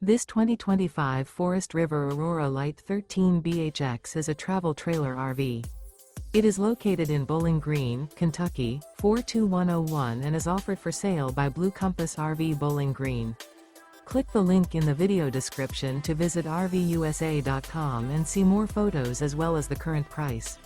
This 2025 Forest River Aurora Light 13BHX is a travel trailer RV. It is located in Bowling Green, Kentucky, 42101 and is offered for sale by Blue Compass RV Bowling Green. Click the link in the video description to visit RVUSA.com and see more photos as well as the current price.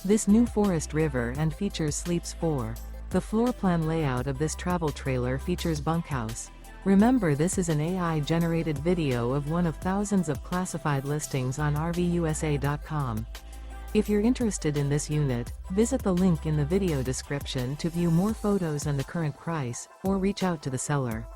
This new Forest River and features sleeps 4. The floor plan layout of this travel trailer features bunkhouse. Remember, this is an AI-generated video of one of thousands of classified listings on RVUSA.com. If you're interested in this unit, visit the link in the video description to view more photos and the current price, or reach out to the seller.